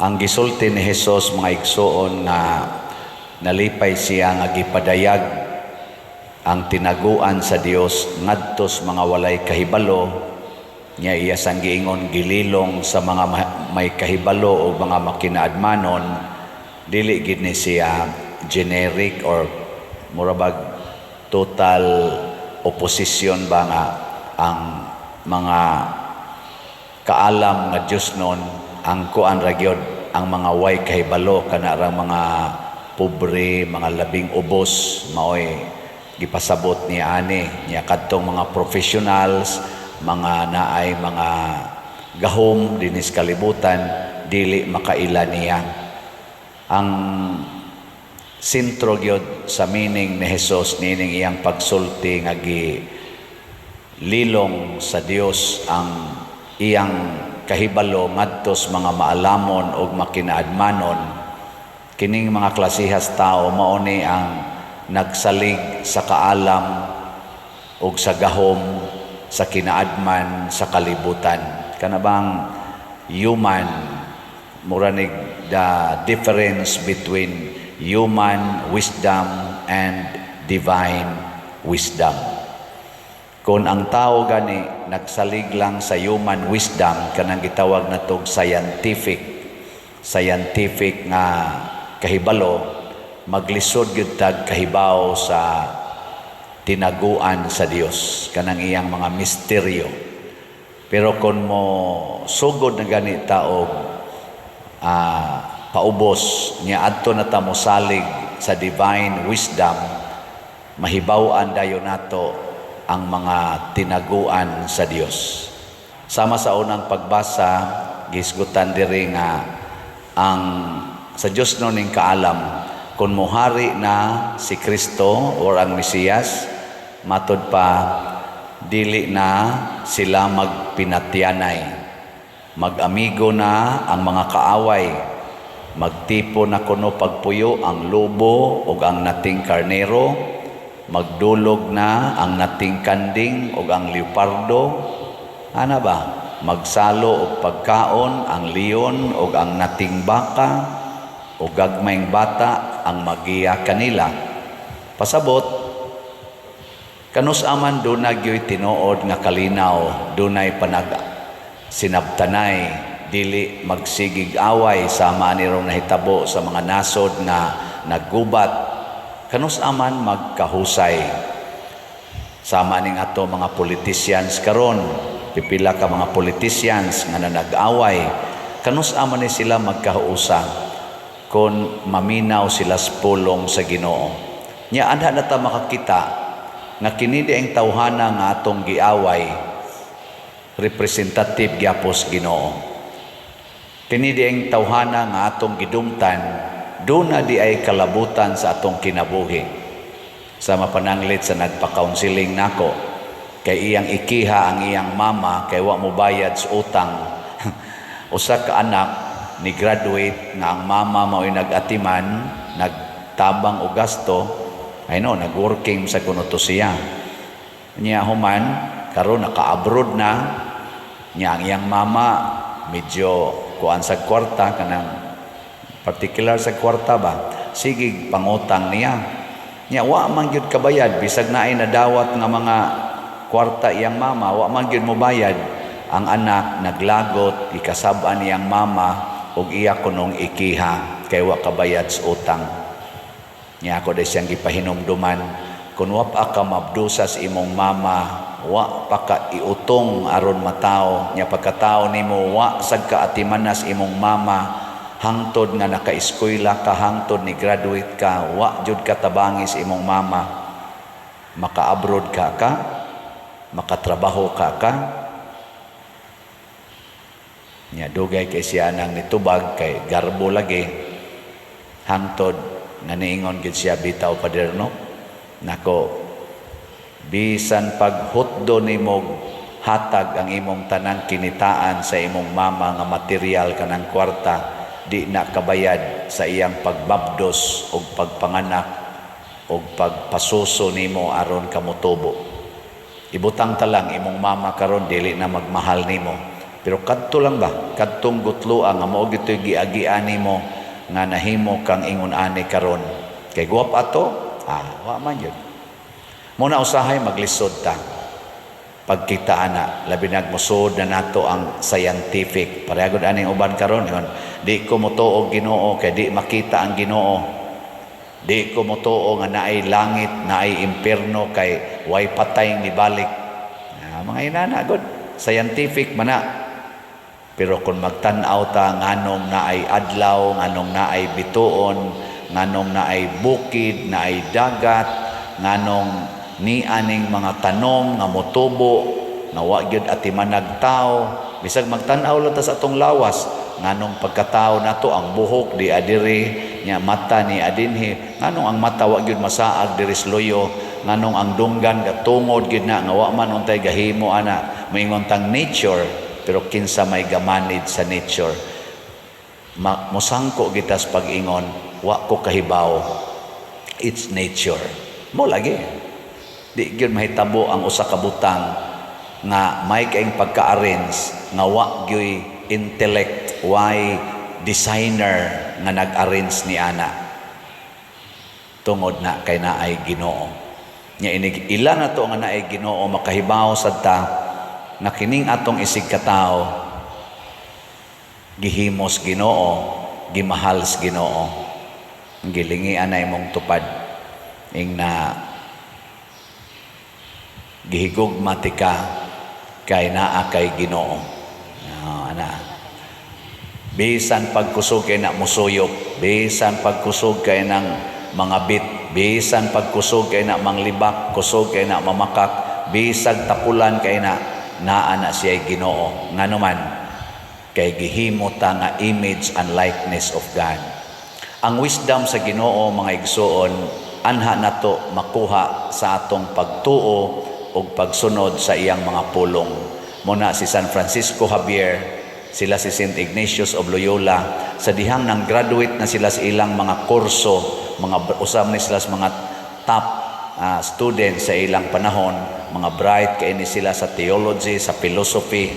Ang gisulti ni Hesus mga igsoon na nalipay siya nga gipadayag ang tinaguan sa Dios ngadtos mga walay kahibalo, nya iya sang giingon gililong sa mga may kahibalo o mga makinaadmanon. Dili gid ni siya generic or murabag total opposition ba nga ang mga kaalam nga Dios nun ang kuan ra gyud ang mga way kahibalo kana ra mga pobre, mga labing ubos maoy gipasabot ni ani niya kadtong mga professionals, mga naay mga gahom dinis kalibutan dili makaila niya. Ang sentro gyud sa meaning ni Hesus nining iyang pagsulti nga lilong sa Dios ang iyang kahibalo ngadtos mga maalamon o makinaadmanon. Kining mga klasihas tao mao ni ang nagsalig sa kaalam o sa gahom sa kinaadman sa kalibutan. Kana bang human, muranig the difference between human wisdom and divine wisdom. Kung ang tao gani nagsalig lang sa human wisdom, kanang gitawag natog scientific nga kahibalo, maglisod gyud tag kahibaw sa tinaguan sa Dios kanang iyang mga misteryo. Pero kung mo sugod na gani tao paubos niya adto na ta mo salig sa divine wisdom, mahibaw-an dayon nato ang mga tinaguan sa Dios. Sama sa unang pagbasa, gisgutan diri nga ang sa Dios no ning kaalam kung mohari na si Kristo or ang Mesiyas, matud pa dili na sila magpinatyanay. Mag-amigo na ang mga kaaway, magtipo na kuno pagpuyo ang lobo o ang nating karnero, magdulog na ang nating kanding o ang leopardo. Ana ba? Magsalo og pagkaon ang leon o ang nating baka o gagmayng bata ang magiya kanila. Pasabot, kanus aman dunay gyoy tinuod nga kalinaw, dunay panag sinabtanay, dili magsigig away sama nirong nahitabo sa mga nasod na naggubat. Kanus aman magkahusay. Sama ning ato mga politicians karon, pipila ka mga politicians nga nag-away, kanus aman ni sila magkahusa kung maminaw sila sa pulong sa Ginoo. Nya anha na ta makakita nga kini ang tawhana nga atong giaway representative gyapos Ginoo. Kini ang tawhana nga atong gidumtan doon na di ay kalabutan sa atong kinabuhi. Sa mapananglit sa nagpa-counseling nako, kay iyang ikiha ang iyang mama, kay wa mo bayad sa utang. Usa ka anak, ni graduate nga ang mama mao'y nag-atiman, nagtabang o gasto, nag-working sa kuno to siya. Niya human, karon naka-abroad na, niya ang iyang mama, medyo kuan sa kwarta, kanang particular sa kwarta ba, sige pangutang niya. Nya wa man gyud kabayad, bisag na ay nadawat nga mga kwarta iyang mama, wa man gyud mo bayad. Ang anak naglagot, ikasab-an iyang mama ug iya kunong ikiha kay wa kabayad sa utang. Nya ako day siyang gipahinumduman, kun wa pa ka mabdusa sa imong mama, wa pa ka iutong aron matao. Nya pagkatao nimo wa sad ka atimanas imong mama, hangtod nga naka-eskwela ka, hangtod ni graduate ka, wa jud ka tabangis imong mama, maka-abroad ka, makatrabaho ka. Nya dugay kay siya nang nitubag kay garbo lagi, hangtod nga niingon gid siya bitaw paderno, nako bisan paghutdo nimo hatag ang imong tanang kinitaan sa imong mama nga material kanang kwarta, di na kabayad sa iyang pagbabdos o pagpanganak o pagpasuso nimo aron kamutubo. Ibutang talang imong mama karon dili na magmahal nimo. Pero kadto lang ba, kadtong gutloan nga mao gitoy giagi-ani mo nga nahimo kang ingon ani karon. Kay guwap ato, wa man yun. Muna usahay maglisod ta. Pagkita ana, labi nagmusod na nato ang scientific. Parehagod aning uban karon, di ko motuo Ginoo kay di makita ang Ginoo. Di ko motuo nga naay langit, naay impierno kay way patay ni balik. Mga inana god, scientific man na. Pero kung magtan-aw ta nganong naay adlaw, nganong naay bituon, nganong naay bukid, naay dagat, nganong ni aning mga tanom nga motubo nga wa gyud atimanag tao, bisag magtan-aw lang ta sa atong lawas nganong pagkatao nato ang buhok di adiri nya mata ni adinhi, nganong ang mata wa gyud masaag diri sa loyo, nganong ang dunggan katungod gyud na nga wa man untay gahimo ana. Moingon tang nature, pero kinsa may gamanid sa nature. Mosangko gitas pag-ingon, wa ko kahibaw, it's nature mo lagi. Di gyud mahitabo ang usa ka butang nga may kaing pagka-arrange nga wa gyud intellect, why designer nga nag-arrange ni ana. Tungod na kay naay Ginoo. Nya inig ila na to nga naay Ginoo makahibaw sad ta nga kining atong isig katao gihimos Ginoo, gimahal sa Ginoo. Gilingi anay mong tupad ing na gihigugmatika kay naa kay Ginoo. Bisan pagkusog kay na musuyop, bisan pagkusog kay ng mga bit, bisan pagkusog kay na manglibak, kusog kay na mamakak, bisag tapulan kay na naa na siya Ginoo. Nganuman kay gihimo ta nga image and likeness of God. Ang wisdom sa Ginoo mga igsoon, anha nato makuha sa atong pagtuo o pagsunod sa iyang mga pulong. Muna si San Francisco Javier, sila si St. Ignatius of Loyola, sa dihang nang graduate na sila sa ilang mga kurso, usab ni sila sa mga top students sa ilang panahon, mga bright kaini sila sa theology, sa philosophy,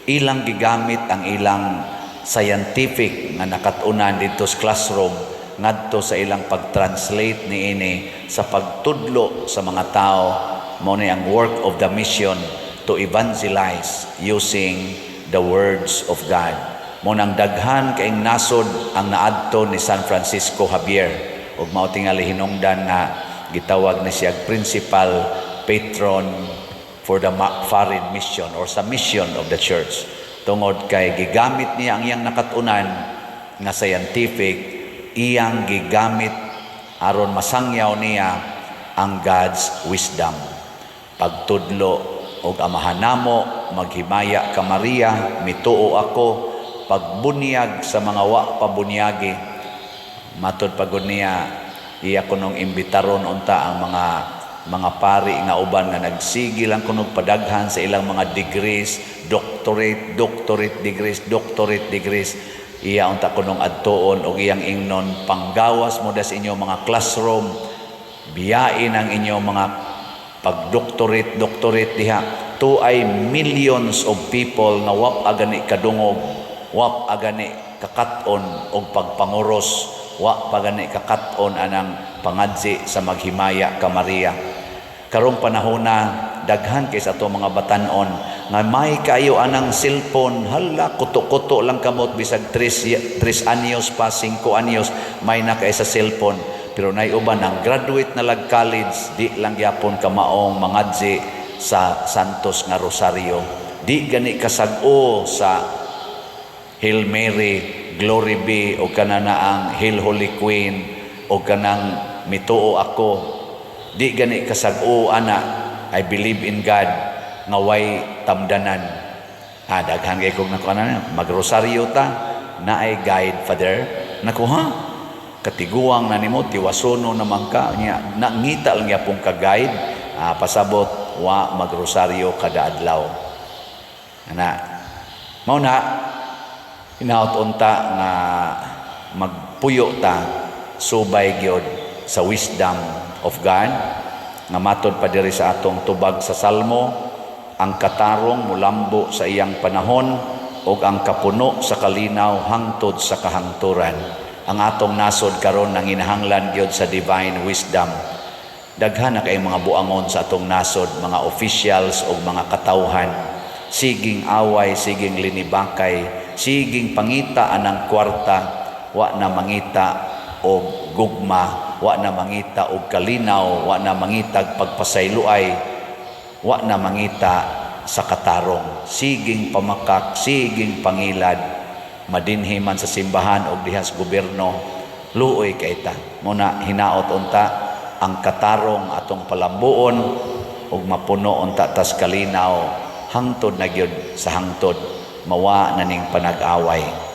ilang gigamit ang ilang scientific nga nakatunan dito sa classroom ngadto sa ilang pag-translate niini sa pagtudlo sa mga tao. Mao ni ang work of the mission to evangelize using the words of God. Mao nang daghan kaing nasod ang naadto ni San Francisco Javier, ug mao tingali hinungdan na gitawag na siya principal patron for the foreign mission or sa mission of the church. Tungod kay gigamit niya ang iyang nakatunan nga scientific, iyang gigamit aron masangyaw niya ang God's wisdom. Pagtudlo og amahan namo, maghimaya ka Maria, mituo ako, pagbunyag sa mga wa pabunyagi. Matod pagod niya, iya kunong imbitaron unta ang mga pari nga uban nga nagsigil ang kunog padaghan sa ilang mga degrees, doctorate degrees. Iya unta kunong adtuon og iyang ingnon, panggawas mo das inyo mga classroom, biyain ang inyo mga pag-doctorate diha. To ay millions of people nga wap agani kadungog, wap agani kakaton og pagpanguros, wap agani kakaton anang pangadsi sa maghimaya ka Maria. Karong panahon na daghan kay sa ato mga batan-on nga may kayo anang cellphone, hala kuto-kuto lang kamot bisag 3 anyos pa 5 anyos may na kay sa cellphone. Pero nay uban ang graduate na lag college, di lang gyapon ka maong mangadji sa Santos nga Rosario, di gani kasag-o sa Hail Mary, Glory be, o kanana ang Hail Holy Queen, o kanang mituo ako, di gani kasag-o ana, I believe in God, nga way tamdanan. Daghan kay kog nakuha mag-rosaryo ta, na ay guide, Father, nakuha, katiguang na nimo tiwasono naman ka niya nangita lang yapong ka-guide, pasabot wa magrosaryo kada adlaw ana. Mao na hinaut unta nga magpuyo ta subay gyud sa wisdom of God nga matod pa diri sa atong tubag sa Salmo, ang katarong mulambo sa iyang panahon ug ang kapuno sa kalinaw hangtod sa kahangturan. Ang atong nasod karon nanginahanglan gyud sa divine wisdom. Daghan na kay mga buangon sa atong nasod, mga officials o mga katawhan. Siging away, siging linibakay, siging pangita anang kwarta, wa na mangita og gugma, wa na mangita og kalinaw, wa na mangitag pagpasayloay, wa na mangita sa katarong. Siging pamakak, siging pangilad, madinhi man sa simbahan o dihas gobyerno, luoy kay ta. Muna hinaot unta ang katarong atong palambuon ug mapuno unta tas kalinaw hangtod na gyud sa hangtod, mawa na ning panag-away.